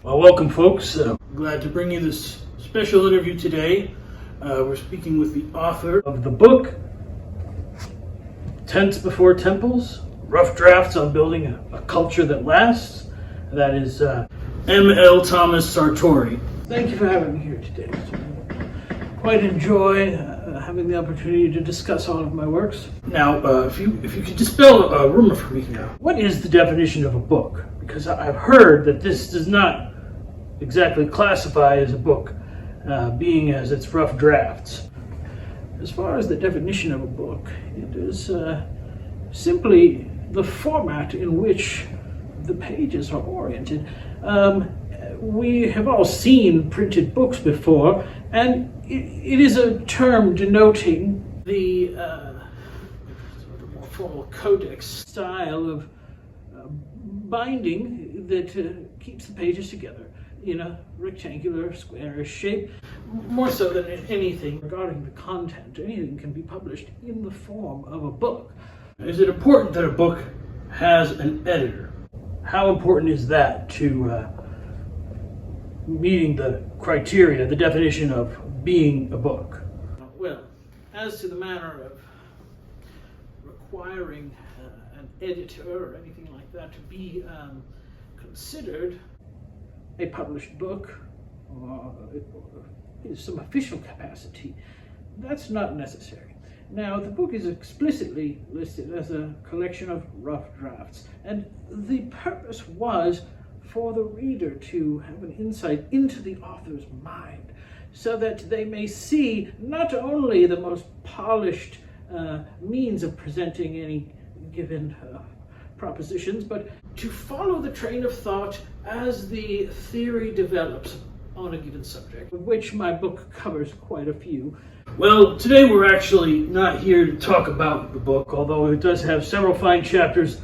Well, welcome, folks. Glad to bring you this special interview today. We're speaking with the author of the book, Tents Before Temples, Rough Drafts on Building a Culture That Lasts. That is M.L. Thomas Sartori. Thank you for having me here today. Quite enjoy having the opportunity to discuss all of my works. Now, if you could dispel a rumor for me now, what is the definition of a book? Because I've heard that this does not exactly classify as a book, being as it's rough drafts. As far as the definition of a book, it is simply the format in which the pages are oriented. We have all seen printed books before, and it is a term denoting the sort of more formal codex style of binding that keeps the pages together in a rectangular, squarish shape. More so than anything regarding the content, anything can be published in the form of a book. Is it important that a book has an editor? How important is that to meeting the criteria, the definition of being a book? Well, as to the matter of requiring an editor or anything like that to be considered a published book or in some official capacity, that's not necessary. Now, the book is explicitly listed as a collection of rough drafts, and the purpose was for the reader to have an insight into the author's mind, so that they may see not only the most polished means of presenting any given propositions, but to follow the train of thought as the theory develops on a given subject, of which my book covers quite a few. Well, today we're actually not here to talk about the book, although it does have several fine chapters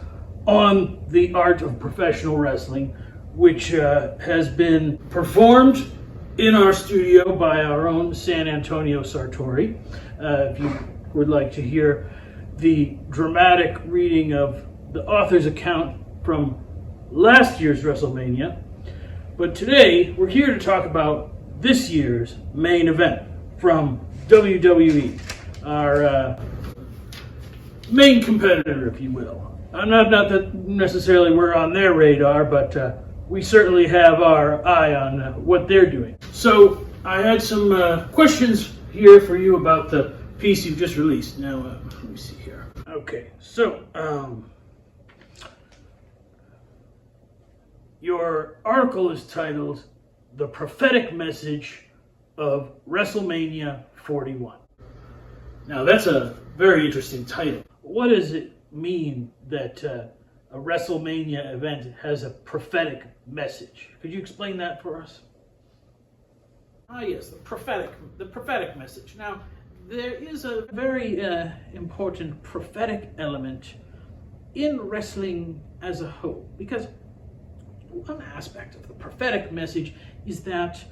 on the art of professional wrestling, which has been performed in our studio by our own San Antonio Sartori. If you would like to hear the dramatic reading of the author's account from last year's WrestleMania. But today, we're here to talk about this year's main event from WWE, our main competitor, if you will. Not that necessarily we're on their radar, but we certainly have our eye on what they're doing. So I had some questions here for you about the piece you've just released. Now, let me see here. Okay, so your article is titled "The Prophetic Message of WrestleMania 41." Now, that's a very interesting title. What does it mean that a WrestleMania event has a prophetic message? Could you explain that for us? Yes, the prophetic message. Now, there is a very important prophetic element in wrestling as a whole, because one aspect of the prophetic message is that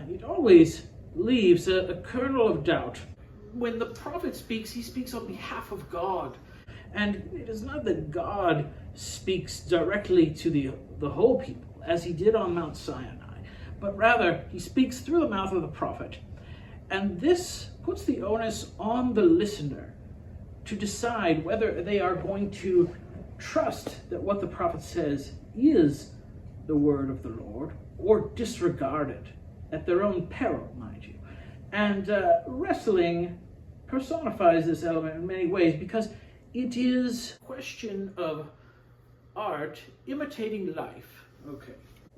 it always leaves a kernel of doubt. When the prophet speaks, he speaks on behalf of God. And it is not that God speaks directly to the whole people, as he did on Mount Sinai, but rather he speaks through the mouth of the prophet. And this puts the onus on the listener to decide whether they are going to trust that what the prophet says is the word of the Lord, or disregard it at their own peril, mind you. And wrestling personifies this element in many ways, because it is a question of art imitating life. Okay.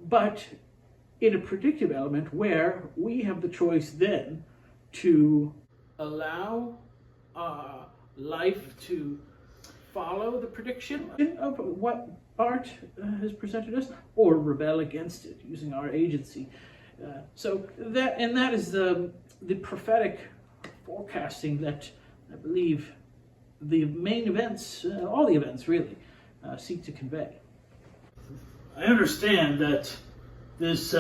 But in a predictive element where we have the choice then to allow life to follow the prediction of what art has presented us, or rebel against it using our agency. So that is the prophetic forecasting that I believe the main events, all the events really, seek to convey. I understand that this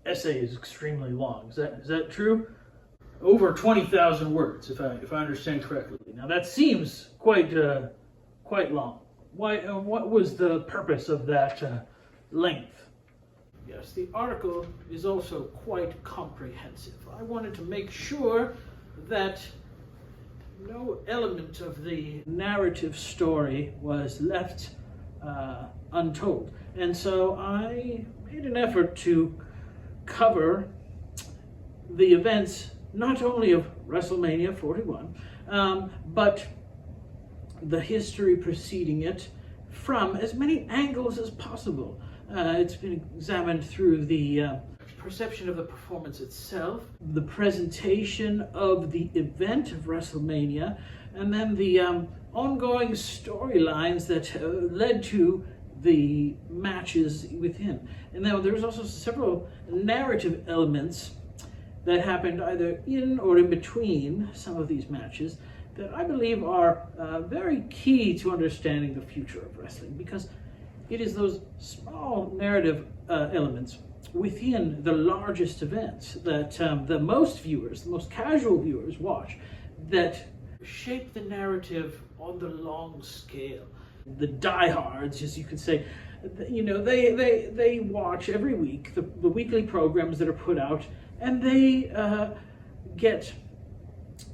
essay is extremely long. Is that true? Over 20,000 words, if I understand correctly. Now that seems quite long. Why? What was the purpose of that length? Yes, the article is also quite comprehensive. I wanted to make sure that no element of the narrative story was left untold. And so I made an effort to cover the events not only of WrestleMania 41, but the history preceding it from as many angles as possible. It's been examined through the perception of the performance itself, the presentation of the event of WrestleMania, and then the ongoing storylines that led to the matches within. And now there's also several narrative elements that happened either in or in between some of these matches that I believe are very key to understanding the future of wrestling, because it is those small narrative elements within the largest events that the most viewers, the most casual viewers watch, that shape the narrative on the long scale. The diehards, as you could say, they watch every week the weekly programs that are put out, and they get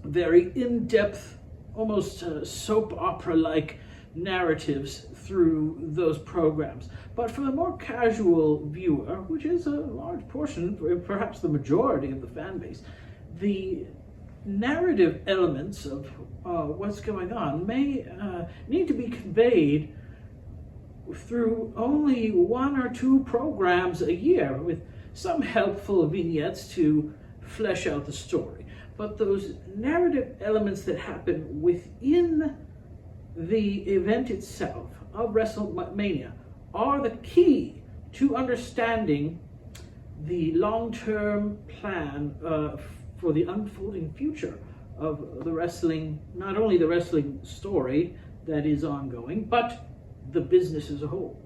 very in-depth, almost soap opera-like narratives through those programs. But for the more casual viewer, which is a large portion, perhaps the majority of the fan base, the narrative elements of what's going on may need to be conveyed through only one or two programs a year, with some helpful vignettes to flesh out the story. But those narrative elements that happen within the event itself of WrestleMania are the key to understanding the long-term plan for the unfolding future of the wrestling, not only the wrestling story that is ongoing, but the business as a whole.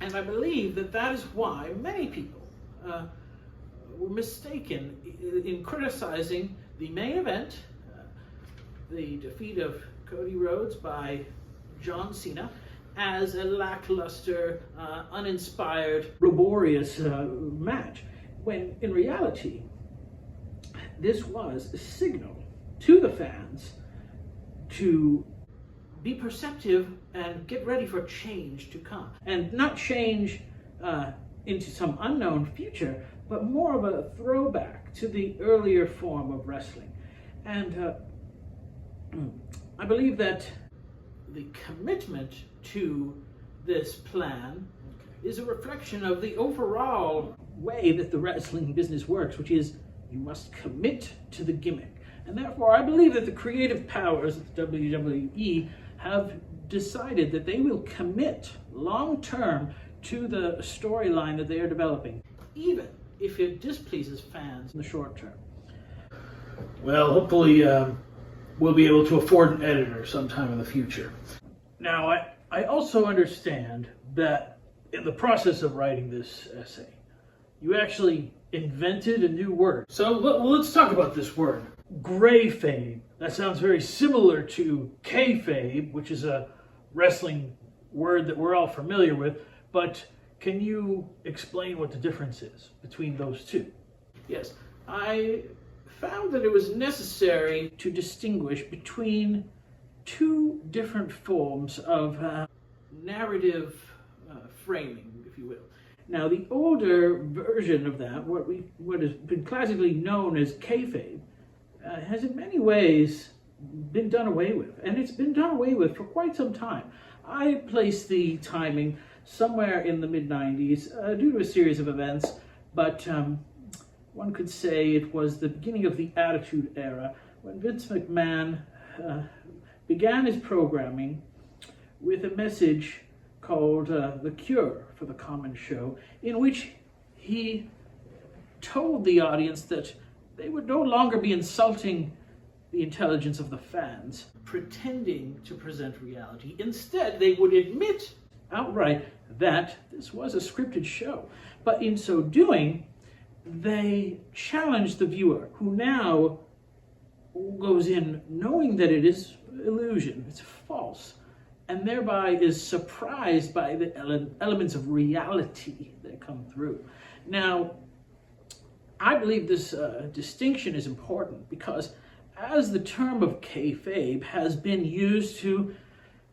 And I believe that is why many people were mistaken in criticizing the main event, the defeat of Cody Rhodes by John Cena, as a lackluster, uninspired, laborious match, when in reality this was a signal to the fans to be perceptive and get ready for change to come. And not change into some unknown future, but more of a throwback to the earlier form of wrestling. And I believe that the commitment to this plan is a reflection of the overall way that the wrestling business works, which is you must commit to the gimmick. And therefore, I believe that the creative powers of the WWE have decided that they will commit long-term to the storyline that they are developing, even if it displeases fans in the short term. Well, hopefully we'll be able to afford an editor sometime in the future. Now, I also understand that in the process of writing this essay, you actually invented a new word. So let's talk about this word, grayfabe. That sounds very similar to kayfabe, which is a wrestling word that we're all familiar with, but can you explain what the difference is between those two? Yes, I found that it was necessary to distinguish between two different forms of narrative framing, if you will. Now, the older version of that, what has been classically known as kayfabe, has in many ways been done away with, and it's been done away with for quite some time. I place the timing somewhere in the mid-90s due to a series of events, but one could say it was the beginning of the Attitude Era, when Vince McMahon began his programming with a message called The Cure for the Common Show, in which he told the audience that they would no longer be insulting the intelligence of the fans, pretending to present reality. Instead, they would admit outright that this was a scripted show. But in so doing, they challenged the viewer, who now goes in knowing that it is illusion, it's false, and thereby is surprised by the elements of reality that come through. Now, I believe this distinction is important because as the term of kayfabe has been used to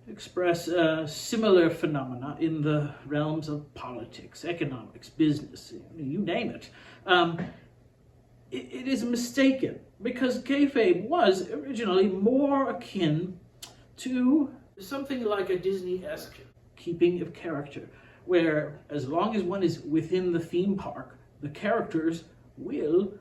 express similar phenomena in the realms of politics, economics, business, you name it, it is mistaken because kayfabe was originally more akin to something like a Disney-esque keeping of character, where as long as one is within the theme park, the characters will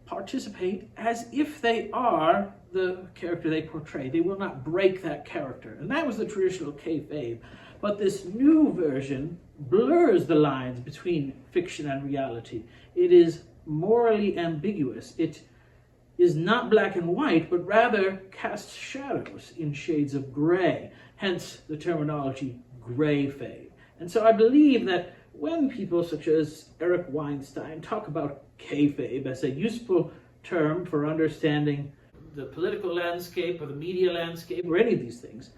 participate as if they are the character they portray. They will not break that character. And that was the traditional kayfabe. But this new version blurs the lines between fiction and reality. It is morally ambiguous. It is not black and white, but rather casts shadows in shades of gray, hence the terminology grayfabe. And so I believe that when people such as Eric Weinstein talk about kayfabe as a useful term for understanding the political landscape or the media landscape or any of these things,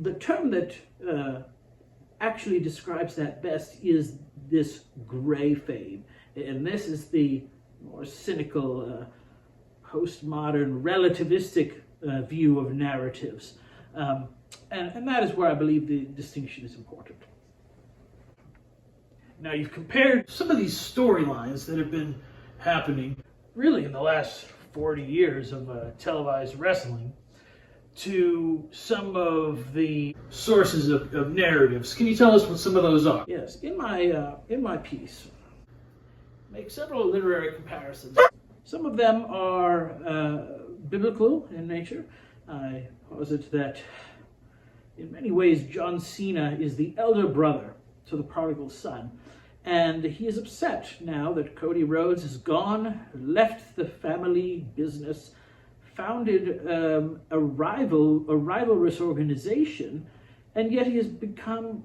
the term that actually describes that best is this grayfabe. And this is the more cynical, postmodern, relativistic view of narratives. And that is where I believe the distinction is important. Now, you've compared some of these storylines that have been happening really in the last 40 years of televised wrestling to some of the sources of narratives. Can you tell us what some of those are? Yes, in my piece, make several literary comparisons. Some of them are biblical in nature. I posit that in many ways John Cena is the elder brother to the prodigal son. And he is upset now that Cody Rhodes has gone, left the family business, founded a rivalrous organization, and yet he has become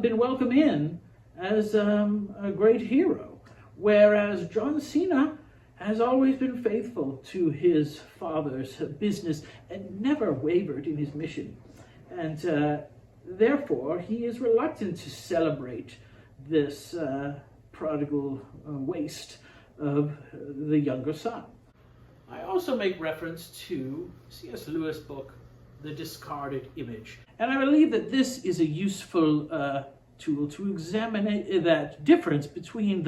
been welcomed in as a great hero. Whereas John Cena has always been faithful to his father's business and never wavered in his mission. And therefore, he is reluctant to celebrate this prodigal waste of the younger son. I also make reference to C.S. Lewis' book, The Discarded Image. And I believe that this is a useful tool to examine that difference between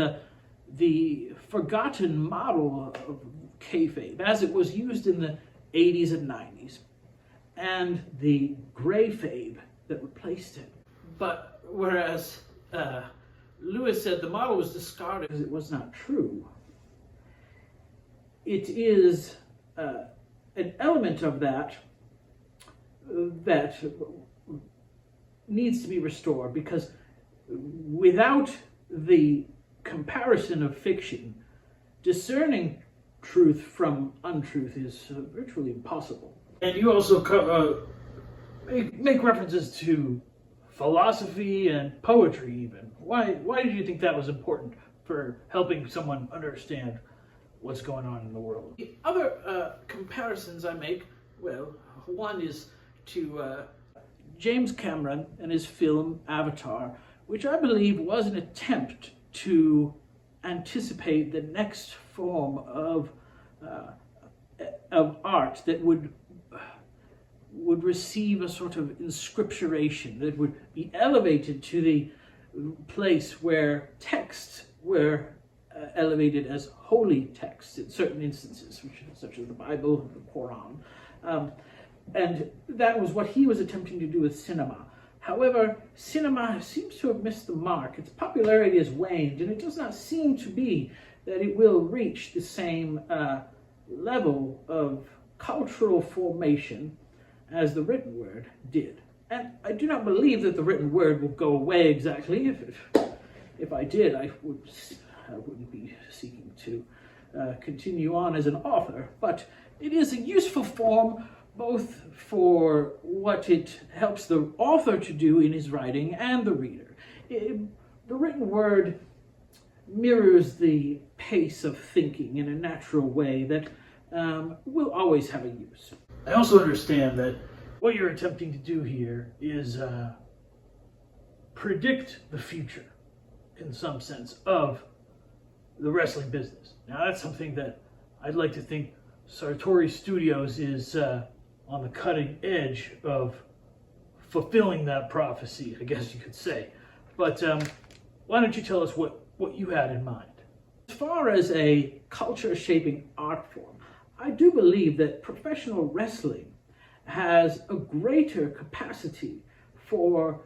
the forgotten model of kayfabe as it was used in the 80s and 90s and the grayfabe that replaced it. But whereas Lewis said the model was discarded because it was not true, it is an element of that that needs to be restored, because without the comparison of fiction, discerning truth from untruth is virtually impossible. And you also make references to philosophy and poetry even. Why did you think that was important for helping someone understand what's going on in the world? The other comparisons I make, well, one is to James Cameron and his film Avatar, which I believe was an attempt to anticipate the next form of art that would receive a sort of inscripturation, that would be elevated to the place where texts were elevated as holy texts in certain instances, such as the Bible and the Quran. And that was what he was attempting to do with cinema. However, cinema seems to have missed the mark. Its popularity has waned, and it does not seem to be that it will reach the same level of cultural formation as the written word did. And I do not believe that the written word will go away exactly. If I did, I wouldn't be seeking to continue on as an author. But it is a useful form both for what it helps the author to do in his writing and the reader. The written word mirrors the pace of thinking in a natural way that will always have a use. I also understand that what you're attempting to do here is predict the future. in some sense, of the wrestling business. Now, that's something that I'd like to think Sartori Studios is on the cutting edge of fulfilling that prophecy, I guess you could say. But why don't you tell us what you had in mind? As far as a culture-shaping art form, I do believe that professional wrestling has a greater capacity for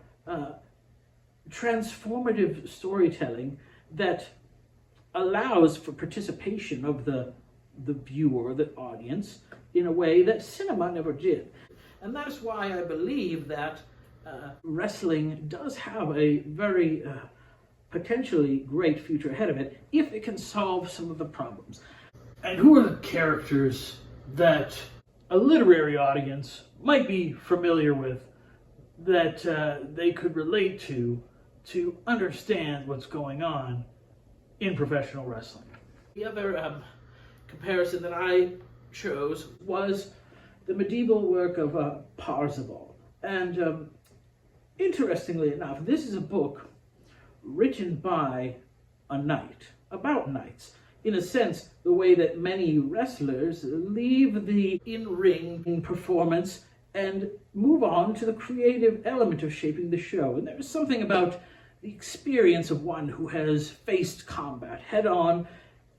transformative storytelling that allows for participation of the viewer, the audience, in a way that cinema never did. And that's why I believe that wrestling does have a very potentially great future ahead of it if it can solve some of the problems. And who are the characters that a literary audience might be familiar with that they could relate to understand what's going on in professional wrestling? The other comparison that I chose was the medieval work of Parzival. And interestingly enough, this is a book written by a knight, about knights. In a sense, the way that many wrestlers leave the in-ring performance and move on to the creative element of shaping the show. And there's something about the experience of one who has faced combat head-on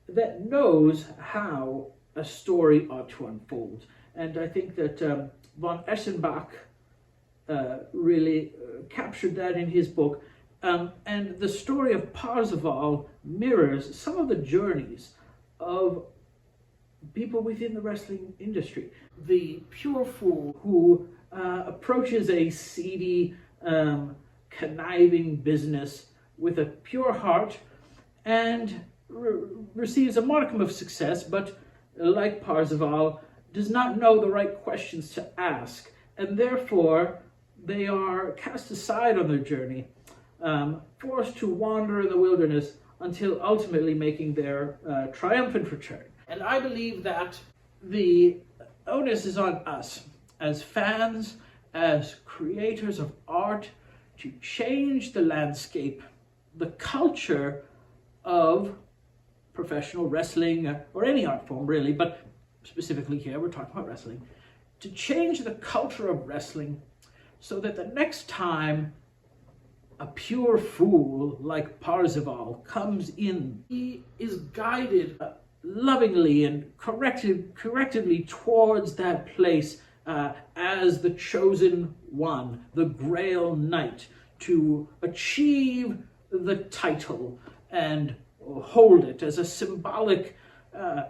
that knows how a story ought to unfold. And I think that von Eschenbach really captured that in his book. And the story of Parzival mirrors some of the journeys of people within the wrestling industry. The pure fool who approaches a seedy, conniving business with a pure heart and receives a modicum of success, but like Parzival, does not know the right questions to ask, and therefore they are cast aside on their journey, forced to wander in the wilderness until ultimately making their triumphant return. And I believe that the onus is on us as fans, as creators of art, to change the landscape, the culture of professional wrestling, or any art form really, but specifically here we're talking about wrestling, to change the culture of wrestling so that the next time a pure fool like Parzival comes in, he is guided lovingly and correctively towards that place as the chosen one, the Grail Knight, to achieve the title and hold it as a symbolic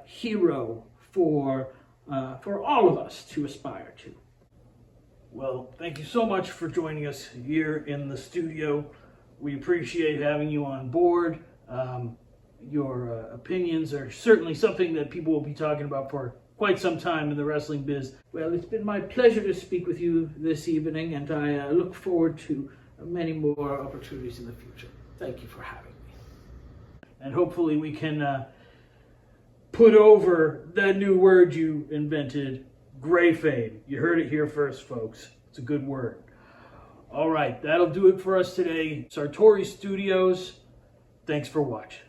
hero for all of us to aspire to. Well, thank you so much for joining us here in the studio. We appreciate having you on board. Your opinions are certainly something that people will be talking about for quite some time in the wrestling biz. Well, it's been my pleasure to speak with you this evening, and I look forward to many more opportunities in the future. Thank you for having me. And hopefully we can put over that new word you invented, grayfade. You heard it here first, folks. It's a good word. All right, that'll do it for us today. Sartori Studios, thanks for watching.